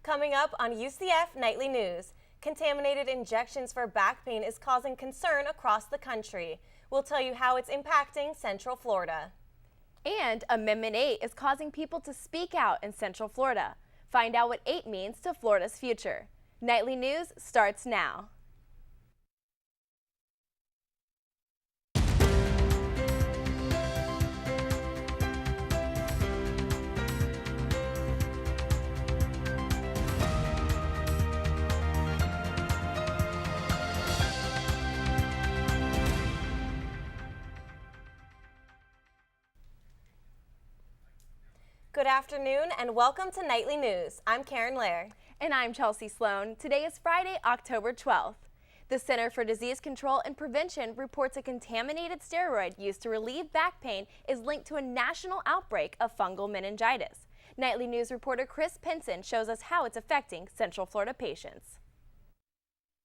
Coming up on UCF Nightly News, contaminated injections for back pain is causing concern across the country. We'll tell you how it's impacting Central Florida. And Amendment 8 is causing people to speak out in Central Florida. Find out what 8 means to Florida's future. Nightly News starts now. Good afternoon and welcome to Nightly News. I'm Karen Lair. And I'm Chelsea Sloan. Today is Friday, October 12th. The Center for Disease Control and Prevention reports a contaminated steroid used to relieve back pain is linked to a national outbreak of fungal meningitis. Nightly News reporter Chris Pinson shows us how it's affecting Central Florida patients.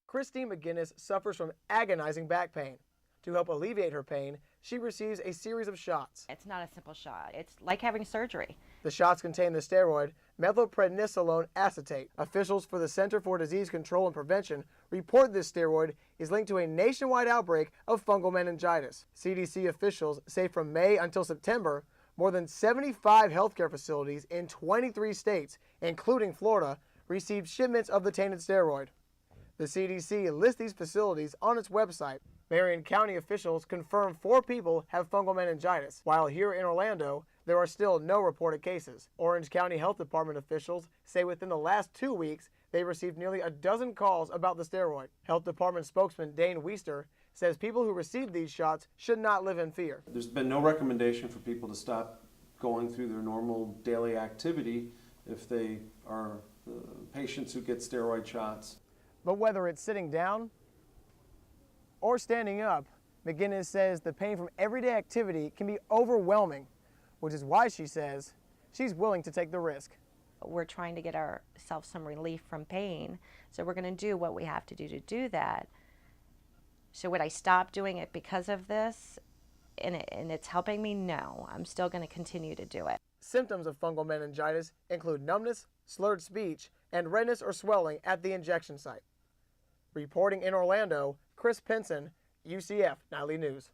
Christine McGinnis suffers from agonizing back pain. To help alleviate her pain, she receives a series of shots. It's not a simple shot. It's like having surgery. The shots contain the steroid methylprednisolone acetate. Officials for the Center for Disease Control and Prevention report this steroid is linked to a nationwide outbreak of fungal meningitis. CDC officials say from May until September, more than 75 healthcare facilities in 23 states, including Florida, received shipments of the tainted steroid. The CDC lists these facilities on its website. Marion County officials confirm 4 people have fungal meningitis, while here in Orlando, there are still no reported cases. Orange County Health Department officials say within the last 2 weeks, they received nearly a dozen calls about the steroid. Health Department spokesman Dane Weister says people who receive these shots should not live in fear. There's been no recommendation for people to stop going through their normal daily activity if they are patients who get steroid shots. But whether it's sitting down or standing up, McGinnis says the pain from everyday activity can be overwhelming, which is why she says she's willing to take the risk. We're trying to get ourselves some relief from pain, so we're going to do what we have to do that. So would I stop doing it because of this and it's helping me? No, I'm still going to continue to do it. Symptoms of fungal meningitis include numbness, slurred speech, and redness or swelling at the injection site. Reporting in Orlando, Chris Pinson, UCF Nightly News.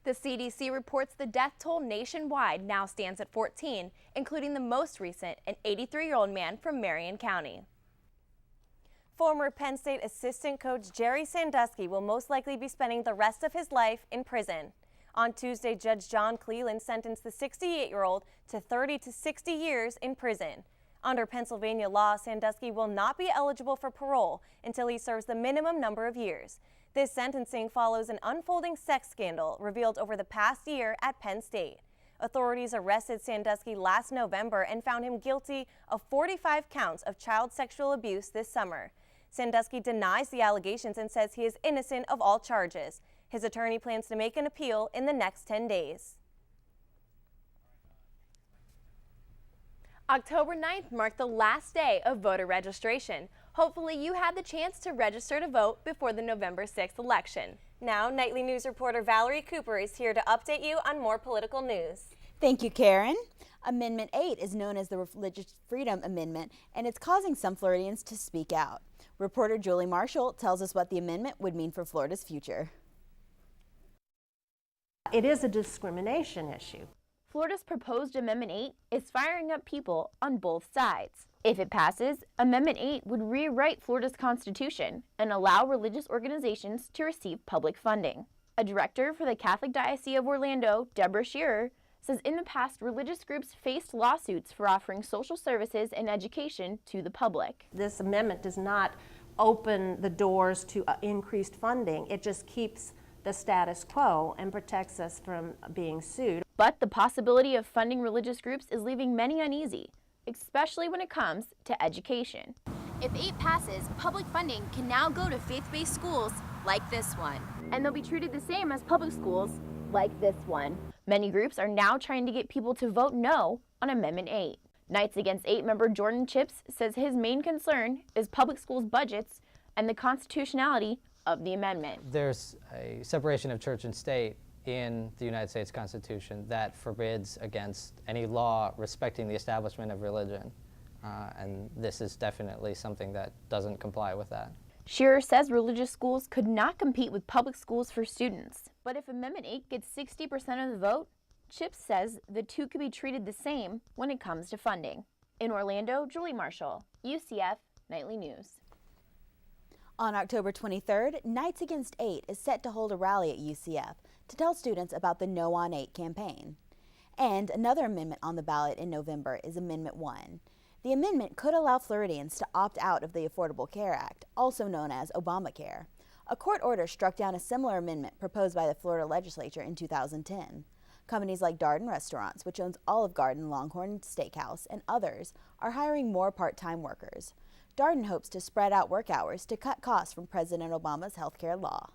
The CDC reports the death toll nationwide now stands at 14, including the most recent, an 83-year-old man from Marion County. Former Penn State assistant coach Jerry Sandusky will most likely be spending the rest of his life in prison. On Tuesday, Judge John Cleland sentenced the 68-year-old to 30 to 60 years in prison. Under Pennsylvania law, Sandusky will not be eligible for parole until he serves the minimum number of years. This sentencing follows an unfolding sex scandal revealed over the past year at Penn State. Authorities arrested Sandusky last November and found him guilty of 45 counts of child sexual abuse this summer. Sandusky denies the allegations and says he is innocent of all charges. His attorney plans to make an appeal in the next 10 days. October 9th marked the last day of voter registration. Hopefully you had the chance to register to vote before the November 6th election. Now, Nightly News reporter Valerie Cooper is here to update you on more political news. Thank you, Karen. Amendment 8 is known as the Religious Freedom Amendment, and it's causing some Floridians to speak out. Reporter Julie Marshall tells us what the amendment would mean for Florida's future. It is a discrimination issue. Florida's proposed Amendment 8 is firing up people on both sides. If it passes, Amendment 8 would rewrite Florida's Constitution and allow religious organizations to receive public funding. A director for the Catholic Diocese of Orlando, Deborah Shearer, says in the past religious groups faced lawsuits for offering social services and education to the public. This amendment does not open the doors to increased funding. It just keeps the status quo and protects us from being sued. But the possibility of funding religious groups is leaving many uneasy, especially when it comes to education. If 8 passes, public funding can now go to faith-based schools like this one. And they'll be treated the same as public schools like this one. Many groups are now trying to get people to vote no on Amendment 8. Knights Against 8 member Jordan Chips says his main concern is public schools' budgets and the constitutionality of the amendment. There's a separation of church and state in the United States Constitution that forbids against any law respecting the establishment of religion. and this is definitely something that doesn't comply with that. Shearer says religious schools could not compete with public schools for students. But if Amendment 8 gets 60% of the vote, Chip says the two could be treated the same when it comes to funding. In Orlando, Julie Marshall, UCF Nightly News. On October 23rd, Knights Against 8 is set to hold a rally at UCF to tell students about the No on 8 campaign. And another amendment on the ballot in November is Amendment 1. The amendment could allow Floridians to opt out of the Affordable Care Act, also known as Obamacare. A court order struck down a similar amendment proposed by the Florida legislature in 2010. Companies like Darden Restaurants, which owns Olive Garden, Longhorn Steakhouse, and others, are hiring more part-time workers. Darden hopes to spread out work hours to cut costs from President Obama's healthcare law.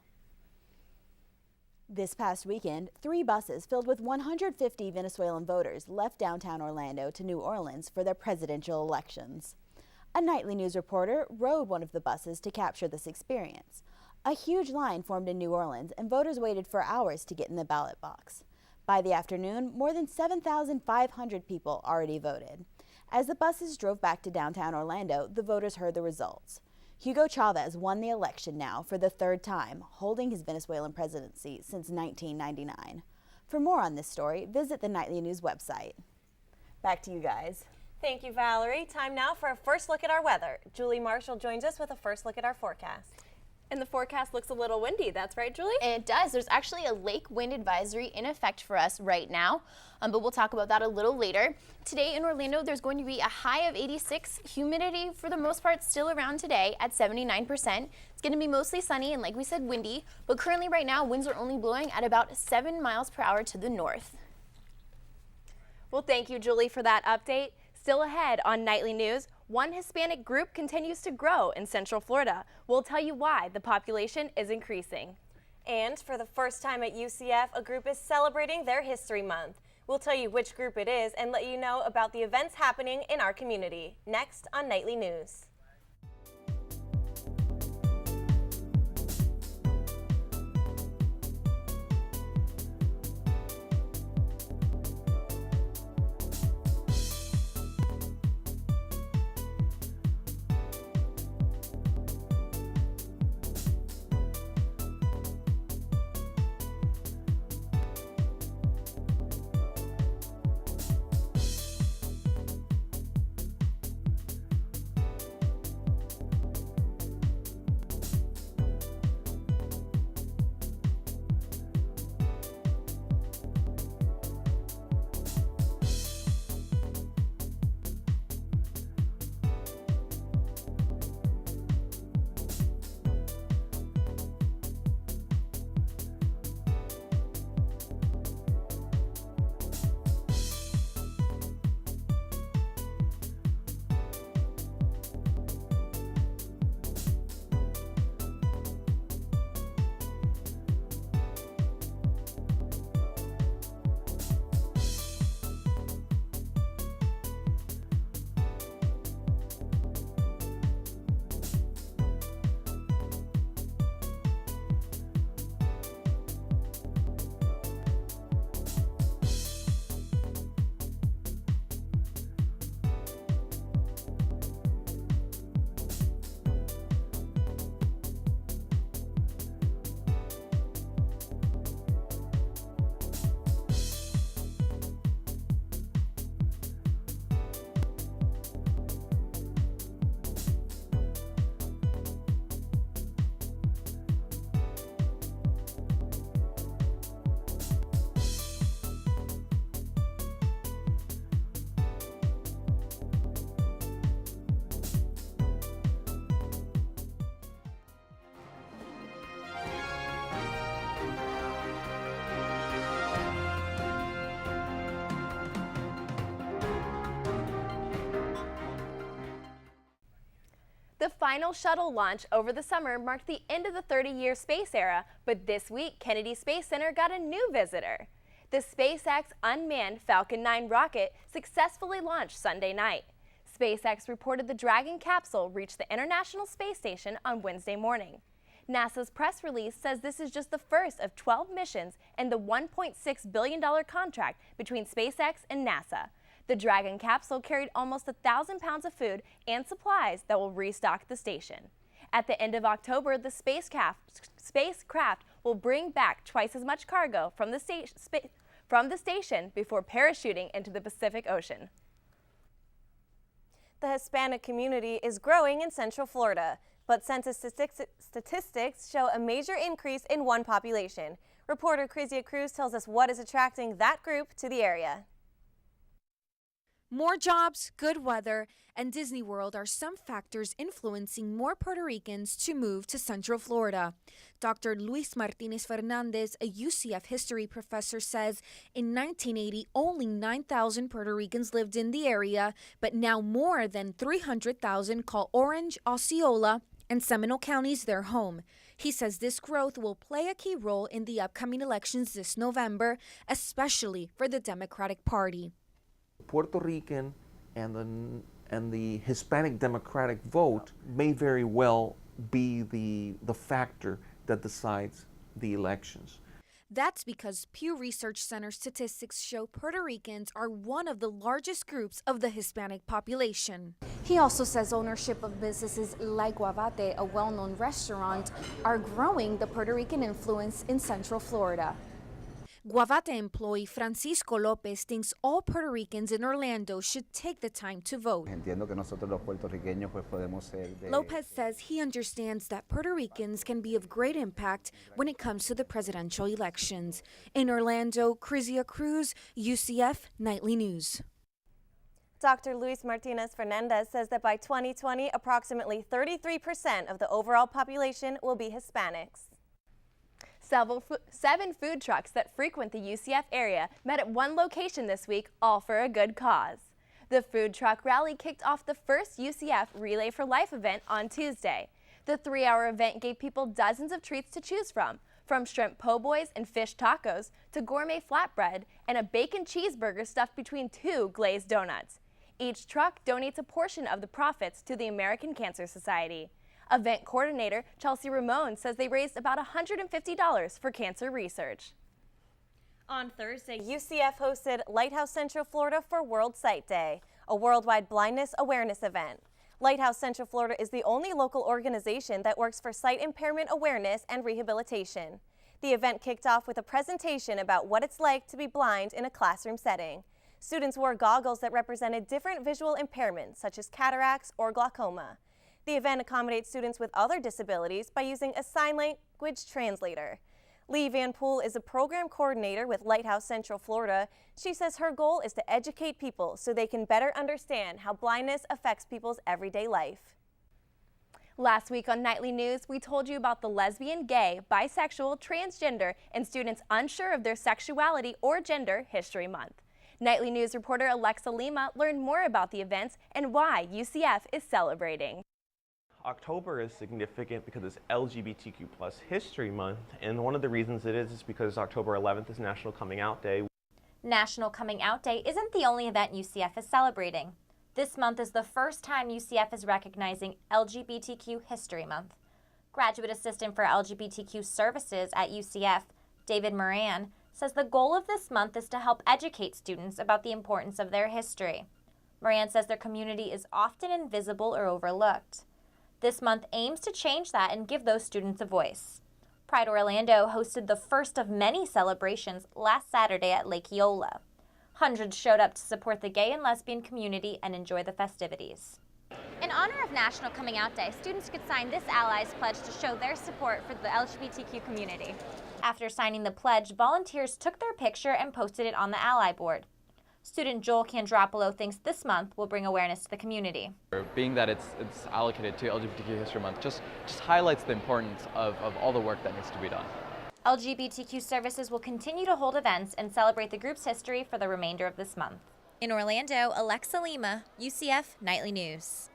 This past weekend, 3 buses filled with 150 Venezuelan voters left downtown Orlando to New Orleans for their presidential elections. A Nightly News reporter rode one of the buses to capture this experience. A huge line formed in New Orleans, and voters waited for hours to get in the ballot box. By the afternoon, more than 7,500 people already voted. As the buses drove back to downtown Orlando, the voters heard the results. Hugo Chavez won the election now for the 3rd time, holding his Venezuelan presidency since 1999. For more on this story, visit the Nightly News website. Back to you guys. Thank you, Valerie. Time now for a first look at our weather. Julie Marshall joins us with a first look at our forecast. And the forecast looks a little windy. That's right, Julie? And it does. There's actually a lake wind advisory in effect for us right now, but we'll talk about that a little later. Today in Orlando, there's going to be a high of 86. Humidity, for the most part, still around today at 79%. It's going to be mostly sunny and, like we said, windy, but currently right now, winds are only blowing at about 7 miles per hour to the north. Well, thank you, Julie, for that update. Still ahead on Nightly News, one Hispanic group continues to grow in Central Florida. We'll tell you why the population is increasing. And for the first time at UCF, a group is celebrating their History Month. We'll tell you which group it is and let you know about the events happening in our community. Next on Nightly News. The final shuttle launch over the summer marked the end of the 30-year space era, but this week, Kennedy Space Center got a new visitor. The SpaceX unmanned Falcon 9 rocket successfully launched Sunday night. SpaceX reported the Dragon capsule reached the International Space Station on Wednesday morning. NASA's press release says this is just the first of 12 missions and the $1.6 billion contract between SpaceX and NASA. The Dragon capsule carried almost 1,000 pounds of food and supplies that will restock the station. At the end of October, the spacecraft will bring back twice as much cargo from the station before parachuting into the Pacific Ocean. The Hispanic community is growing in Central Florida, but census statistics show a major increase in one population. Reporter Crizia Cruz tells us what is attracting that group to the area. More jobs, good weather, and Disney World are some factors influencing more Puerto Ricans to move to Central Florida. Dr. Luis Martinez Fernandez, a UCF history professor, says in 1980 only 9,000 Puerto Ricans lived in the area, but now more than 300,000 call Orange, Osceola, and Seminole counties their home. He says this growth will play a key role in the upcoming elections this November, especially for the Democratic Party. Puerto Rican and the Hispanic Democratic vote may very well be the factor that decides the elections. That's because Pew Research Center statistics show Puerto Ricans are one of the largest groups of the Hispanic population. He also says ownership of businesses like Guavate, a well-known restaurant, are growing the Puerto Rican influence in Central Florida. Guavate employee Francisco Lopez thinks all Puerto Ricans in Orlando should take the time to vote. Lopez says he understands that Puerto Ricans can be of great impact when it comes to the presidential elections. In Orlando, Crizia Cruz, UCF Nightly News. Dr. Luis Martinez Fernandez says that by 2020, approximately 33% of the overall population will be Hispanics. 7 food trucks that frequent the UCF area met at one location this week, all for a good cause. The food truck rally kicked off the first UCF Relay for Life event on Tuesday. The 3-hour event gave people dozens of treats to choose from shrimp po' boys and fish tacos to gourmet flatbread and a bacon cheeseburger stuffed between 2 glazed donuts. Each truck donates a portion of the profits to the American Cancer Society. Event coordinator Chelsea Ramon says they raised about $150 for cancer research. On Thursday, UCF hosted Lighthouse Central Florida for World Sight Day, a worldwide blindness awareness event. Lighthouse Central Florida is the only local organization that works for sight impairment awareness and rehabilitation. The event kicked off with a presentation about what it's like to be blind in a classroom setting. Students wore goggles that represented different visual impairments, such as cataracts or glaucoma. The event accommodates students with other disabilities by using a sign language translator. Lee Van Poel is a program coordinator with Lighthouse Central Florida. She says her goal is to educate people so they can better understand how blindness affects people's everyday life. Last week on Nightly News, we told you about the lesbian, gay, bisexual, transgender, and students unsure of their sexuality or gender History Month. Nightly News reporter Alexa Lima learned more about the events and why UCF is celebrating. October is significant because it's LGBTQ+ History Month, and one of the reasons it is because October 11th is National Coming Out Day. National Coming Out Day isn't the only event UCF is celebrating. This month is the first time UCF is recognizing LGBTQ History Month. Graduate Assistant for LGBTQ Services at UCF, David Moran, says the goal of this month is to help educate students about the importance of their history. Moran says their community is often invisible or overlooked. This month aims to change that and give those students a voice. Pride Orlando hosted the first of many celebrations last Saturday at Lake Eola. Hundreds showed up to support the gay and lesbian community and enjoy the festivities. In honor of National Coming Out Day, students could sign this Allies Pledge to show their support for the LGBTQ community. After signing the pledge, volunteers took their picture and posted it on the Ally board. Student Joel Candropolo thinks this month will bring awareness to the community. Being that it's allocated to LGBTQ History Month just highlights the importance of all the work that needs to be done. LGBTQ Services will continue to hold events and celebrate the group's history for the remainder of this month. In Orlando, Alexa Lima, UCF Nightly News.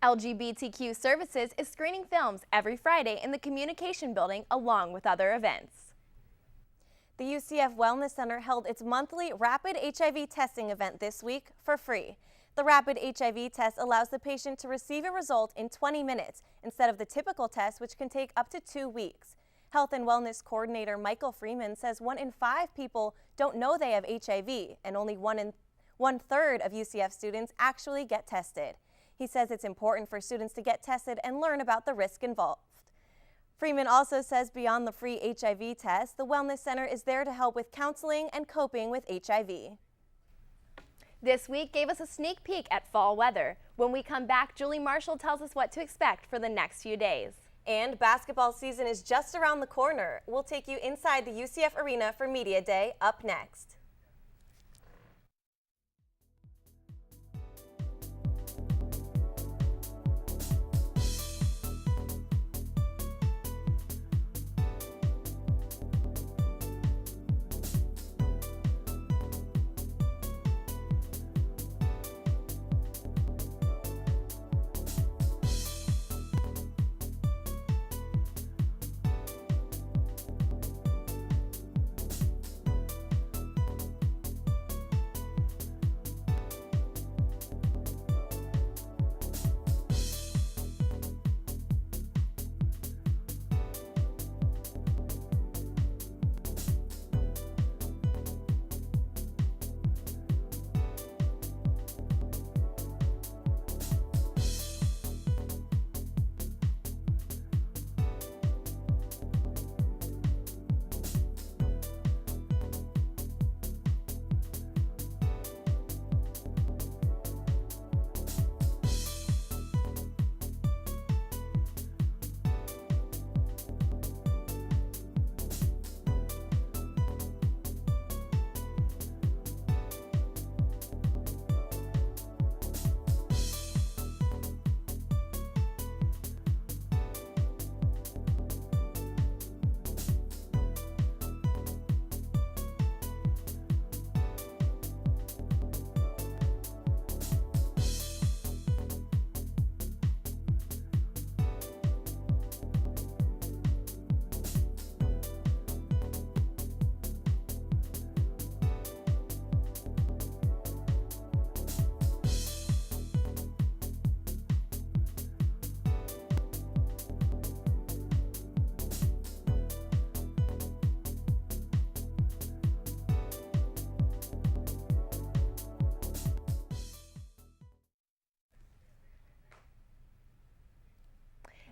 LGBTQ Services is screening films every Friday in the Communication Building along with other events. The UCF Wellness Center held its monthly Rapid HIV testing event this week for free. The Rapid HIV test allows the patient to receive a result in 20 minutes instead of the typical test, which can take up to 2 weeks. Health and Wellness Coordinator Michael Freeman says 1 in 5 people don't know they have HIV, and only 1 1/3 of UCF students actually get tested. He says it's important for students to get tested and learn about the risk involved. Freeman also says beyond the free HIV test, the Wellness Center is there to help with counseling and coping with HIV. This week gave us a sneak peek at fall weather. When we come back, Julie Marshall tells us what to expect for the next few days. And basketball season is just around the corner. We'll take you inside the UCF Arena for Media Day up next.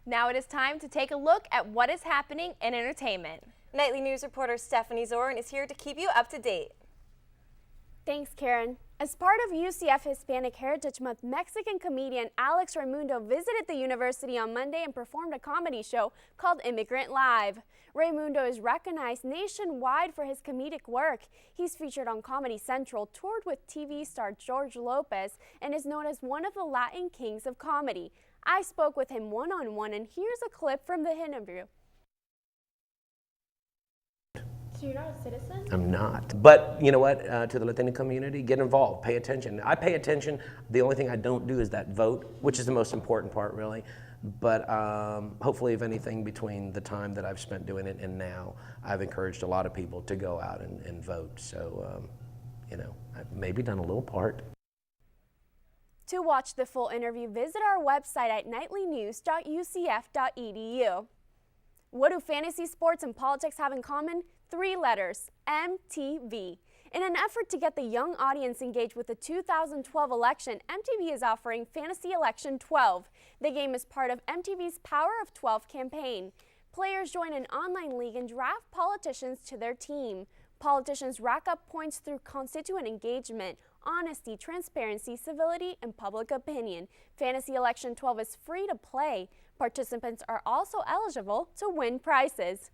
Now it is time to take a look at what is happening in entertainment. Nightly News reporter Stephanie Zorn is here to keep you up to date. Thanks, Karen. As part of UCF Hispanic Heritage Month, Mexican comedian Alex Raimundo visited the university on Monday and performed a comedy show called Immigrant Live. Raimundo is recognized nationwide for his comedic work. He's featured on Comedy Central, toured with TV star George Lopez, and is known as one of the Latin kings of comedy. I spoke with him one-on-one, and here's a clip from the interview. So you're not a citizen? I'm not. But you know what, to the Latino community, get involved, pay attention. I pay attention. The only thing I don't do is that vote, which is the most important part, really. But hopefully, if anything, between the time that I've spent doing it and now, I've encouraged a lot of people to go out and vote. So, you know, I've maybe done a little part. To watch the full interview, visit our website at nightlynews.ucf.edu. What do fantasy sports and politics have in common? 3 letters, MTV. In an effort to get the young audience engaged with the 2012 election, MTV is offering Fantasy Election 12. The game is part of MTV's Power of 12 campaign. Players join an online league and draft politicians to their team. Politicians rack up points through constituent engagement, honesty, transparency, civility, and public opinion. Fantasy Election 12 is free to play. Participants are also eligible to win prizes.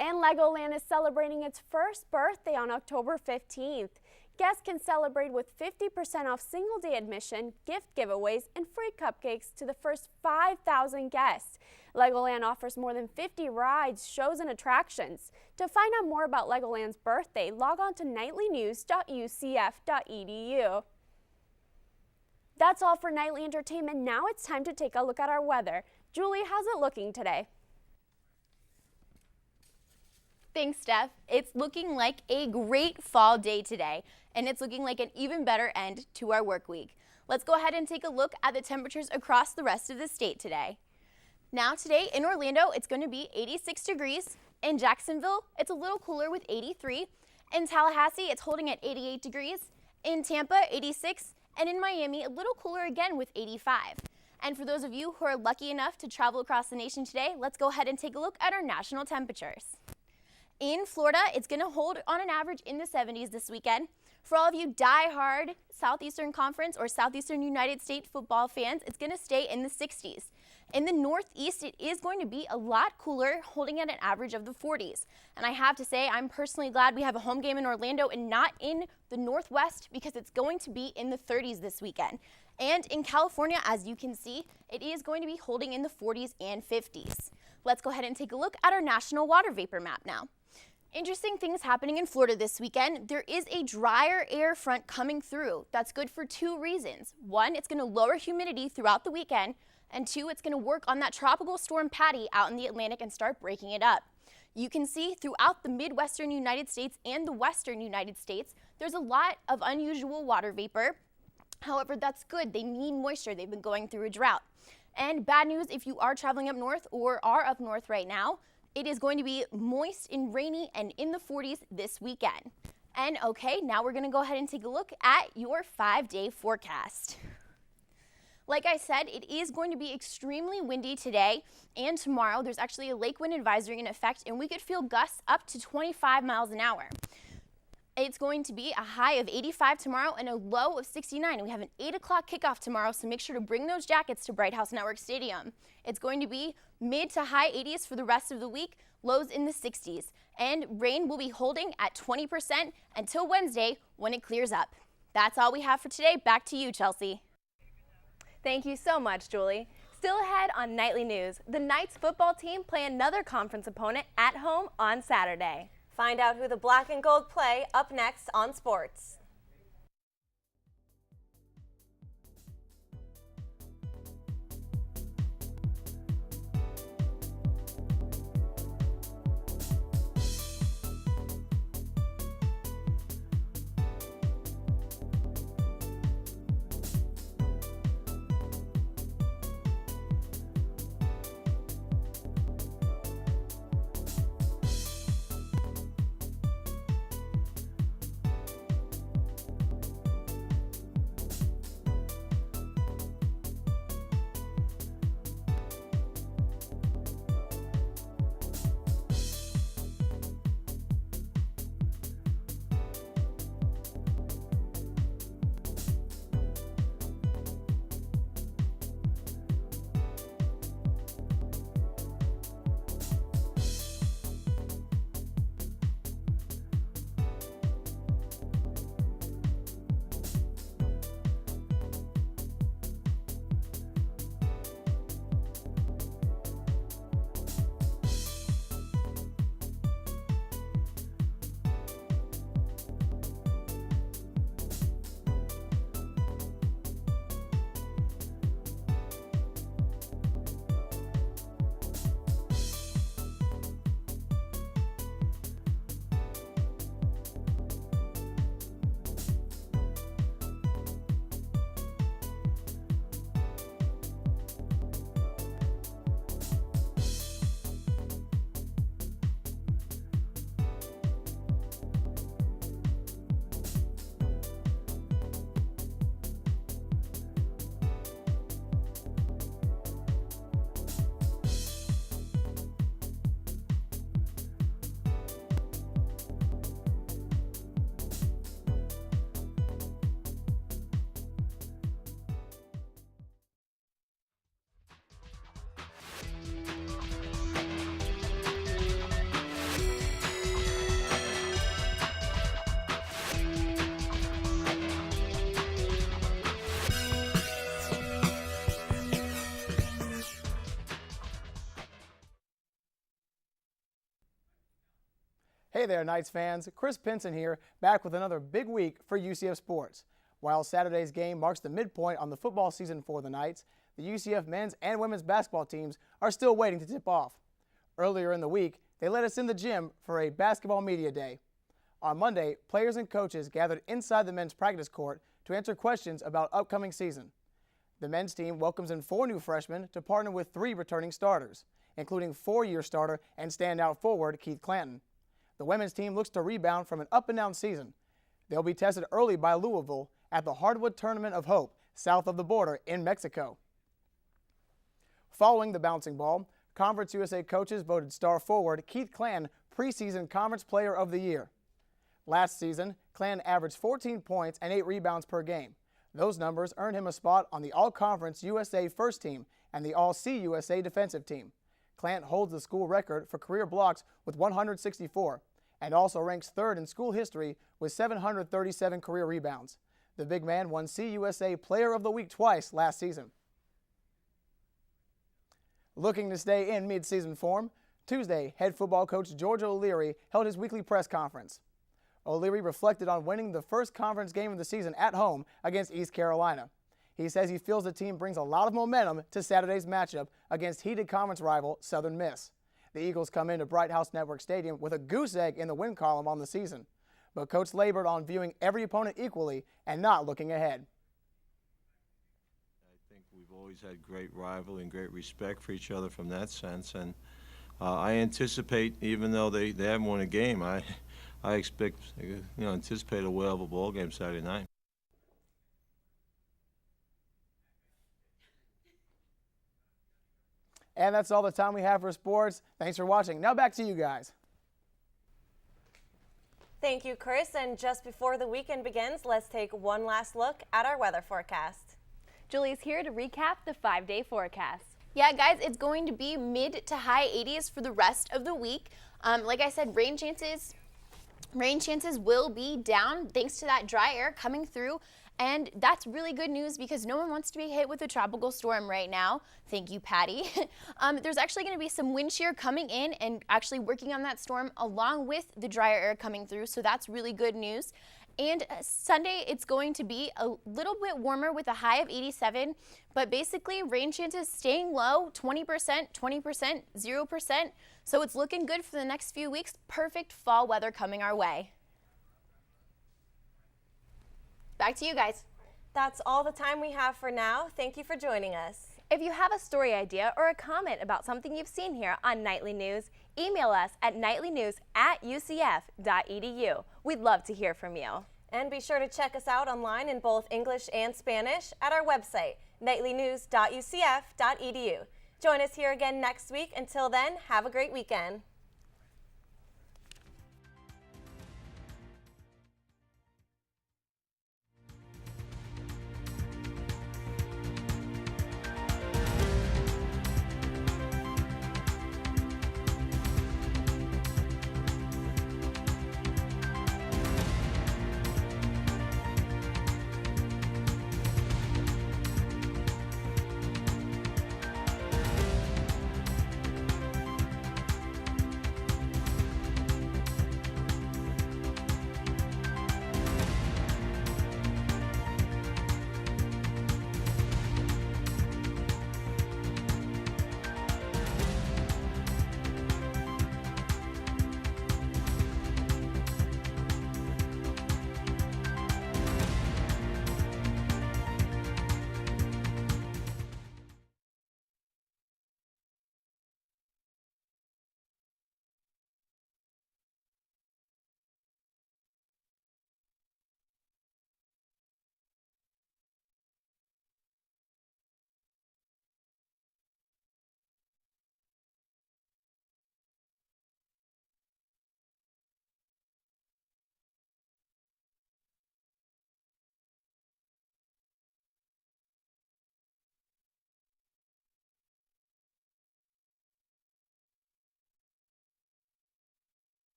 And Legoland is celebrating its first birthday on October 15th. Guests can celebrate with 50% off single-day admission, gift giveaways, and free cupcakes to the first 5,000 guests. Legoland offers more than 50 rides, shows, and attractions. To find out more about Legoland's birthday, log on to nightlynews.ucf.edu. That's all for nightly entertainment. Now it's time to take a look at our weather. Julie, how's it looking today? Thanks, Steph. It's looking like a great fall day today, and it's looking like an even better end to our work week. Let's go ahead and take a look at the temperatures across the rest of the state today. Now today in Orlando, it's going to be 86 degrees. In Jacksonville, it's a little cooler with 83. In Tallahassee, it's holding at 88 degrees. In Tampa, 86, and in Miami, a little cooler again with 85. And for those of you who are lucky enough to travel across the nation today, let's go ahead and take a look at our national temperatures. In Florida, it's going to hold on an average in the 70s this weekend. For all of you die-hard Southeastern Conference or Southeastern United States football fans, it's going to stay in the 60s. In the Northeast, it is going to be a lot cooler, holding at an average of the 40s. And I have to say, I'm personally glad we have a home game in Orlando and not in the Northwest, because it's going to be in the 30s this weekend. And in California, as you can see, it is going to be holding in the 40s and 50s. Let's go ahead and take a look at our national water vapor map now. Interesting things happening in Florida this weekend. There is a drier air front coming through. That's good for two reasons. One, it's going to lower humidity throughout the weekend, and two, it's going to work on that tropical storm Patty out in the Atlantic and start breaking it up. You can see throughout the Midwestern United States and the Western United States, there's a lot of unusual water vapor. However, that's good. They need moisture. They've been going through a drought. And bad news if you are traveling up north or are up north right now, it is going to be moist and rainy and in the 40s this weekend. And okay, now we're going to go ahead and take a look at your 5-day forecast. Like I said, it is going to be extremely windy today and tomorrow. There's actually a lake wind advisory in effect, and we could feel gusts up to 25 miles an hour. It's going to be a high of 85 tomorrow and a low of 69. We have an 8 o'clock kickoff tomorrow, so make sure to bring those jackets to Bright House Network Stadium. It's going to be mid to high 80s for the rest of the week, lows in the 60s. And rain will be holding at 20% until Wednesday when it clears up. That's all we have for today. Back to you, Chelsea. Thank you so much, Julie. Still ahead on Nightly News, the Knights football team play another conference opponent at home on Saturday. Find out who the Black and Gold play up next on Sports. Hey there, Knights fans. Chris Pinson here, back with another big week for UCF sports. While Saturday's game marks the midpoint on the football season for the Knights, the UCF men's and women's basketball teams are still waiting to tip off. Earlier in the week, they let us in the gym for a basketball media day. On Monday, players and coaches gathered inside the men's practice court to answer questions about upcoming season. The men's team welcomes in 4 new freshmen to partner with 3 returning starters, including 4-year starter and standout forward Keith Clanton. The women's team looks to rebound from an up-and-down season. They'll be tested early by Louisville at the Hardwood Tournament of Hope, south of the border in Mexico. Following the bouncing ball, Conference USA coaches voted star forward Keith Clan preseason Conference Player of the Year. Last season, Clan averaged 14 points and 8 rebounds per game. Those numbers earned him a spot on the All-Conference USA First Team and the All-CUSA Defensive Team. Clant holds the school record for career blocks with 164 and also ranks third in school history with 737 career rebounds. The big man won CUSA Player of the Week twice last season. Looking to stay in mid-season form, Tuesday, head football coach George O'Leary held his weekly press conference. O'Leary reflected on winning the first conference game of the season at home against East Carolina. He says he feels the team brings a lot of momentum to Saturday's matchup against heated conference rival Southern Miss. The Eagles come into Bright House Network Stadium with a goose egg in the win column on the season, but Coach labored on viewing every opponent equally and not looking ahead. I think we've always had great rivalry and great respect for each other from that sense, and I anticipate, even though they haven't won a game, I expect, anticipate a whale of a ball game Saturday night. And that's all the time we have for sports. Thanks for watching. Now back to you guys. Thank you, Chris. And just before the weekend begins, let's take one last look at our weather forecast. Julie's here to recap the 5-day forecast. Yeah, guys, it's going to be mid to high 80s for the rest of the week. Like I said, rain chances will be down thanks to that dry air coming through. And that's really good news because no one wants to be hit with a tropical storm right now. Thank you, Patty. There's actually going to be some wind shear coming in and actually working on that storm along with the drier air coming through. So that's really good news. And Sunday, it's going to be a little bit warmer with a high of 87, but basically rain chances staying low, 20%, 20%, 0%. So it's looking good for the next few weeks. Perfect fall weather coming our way. Back to you guys. That's all the time we have for now. Thank you for joining us. If you have a story idea or a comment about something you've seen here on Nightly News, email us at nightlynews@ucf.edu. We'd love to hear from you. And be sure to check us out online in both English and Spanish at our website, nightlynews.ucf.edu. Join us here again next week. Until then, have a great weekend.